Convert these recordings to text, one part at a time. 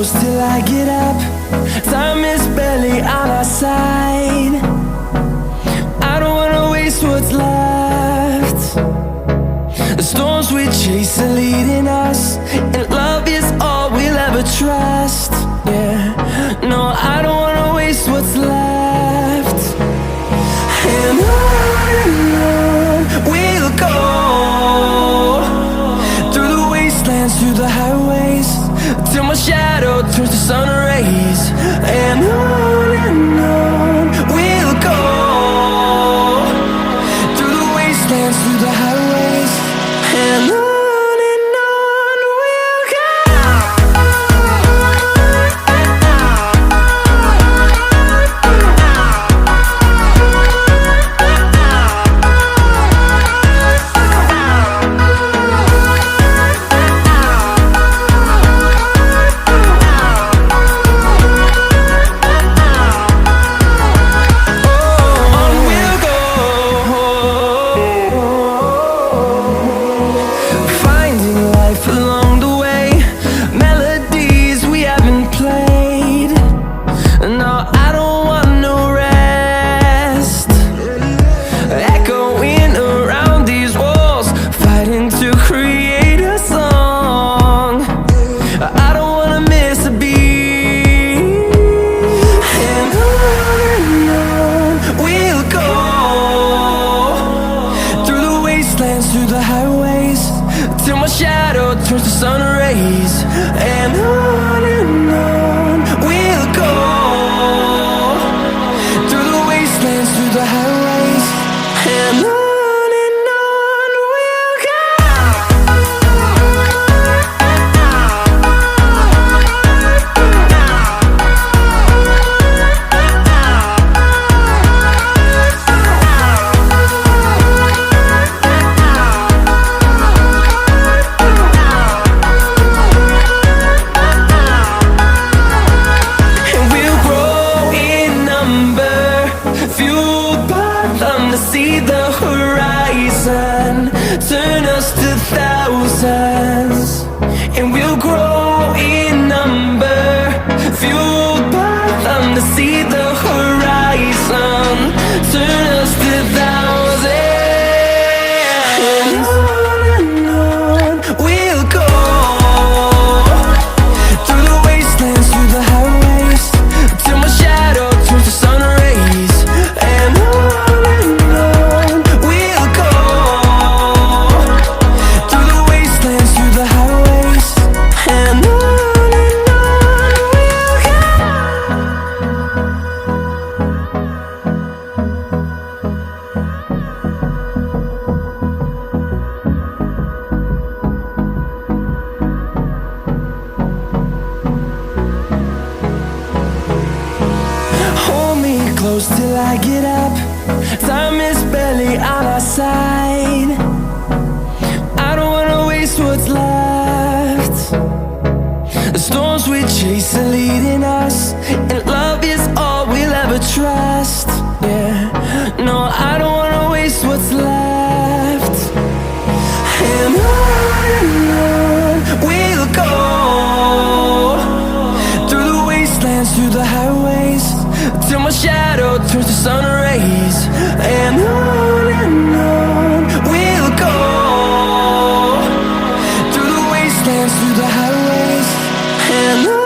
close till I get up. Time is barely on our side. I don't wanna waste what's left. The storms we chase are leading us, and love is all we'll ever trust. Yeah, no, I don't wanna waste what's left. And on we'll go, through the wastelands, through the highways, till my shadow turns to sun rays. And on we'll go, through the wastelands, through the highways, and on we'll go. Through the highways, till my shadow turns to sun rays. And on we'll go, through the wastelands, through the highways, and on we'll go. See the horizon, turn us to thousands, and we'll grow in number, fueled by them to see the horizon, turn us to thousands, and on we'll go, through the wastelands, through the highways, till my shadow turns to sun rays. And close till I get up. Time is barely on our side. I don't wanna waste what's left. The storms we chase are leading us, and love is all we'll ever trust. Yeah, no, I don't wanna waste what's left. And on we'll go, through the wastelands, through the highways, till my shadow turns to sun rays. And on we'll go, through the wastelands, through the highways, and on.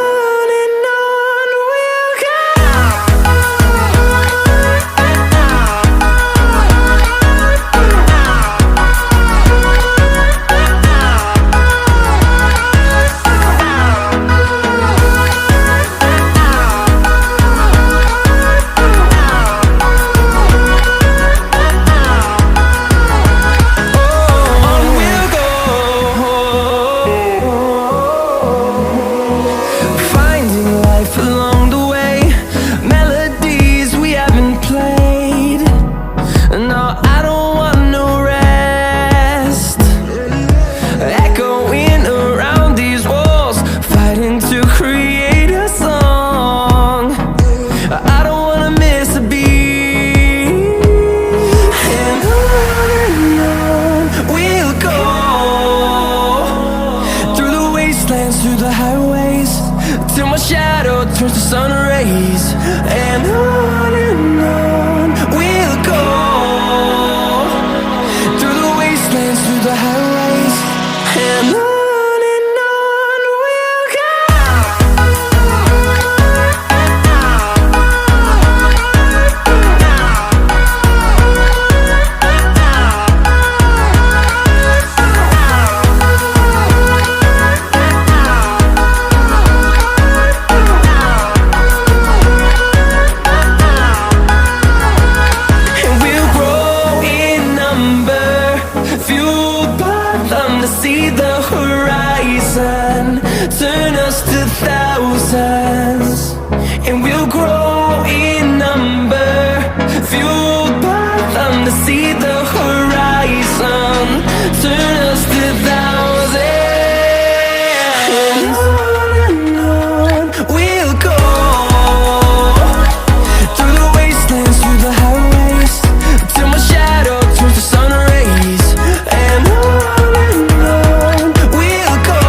and on.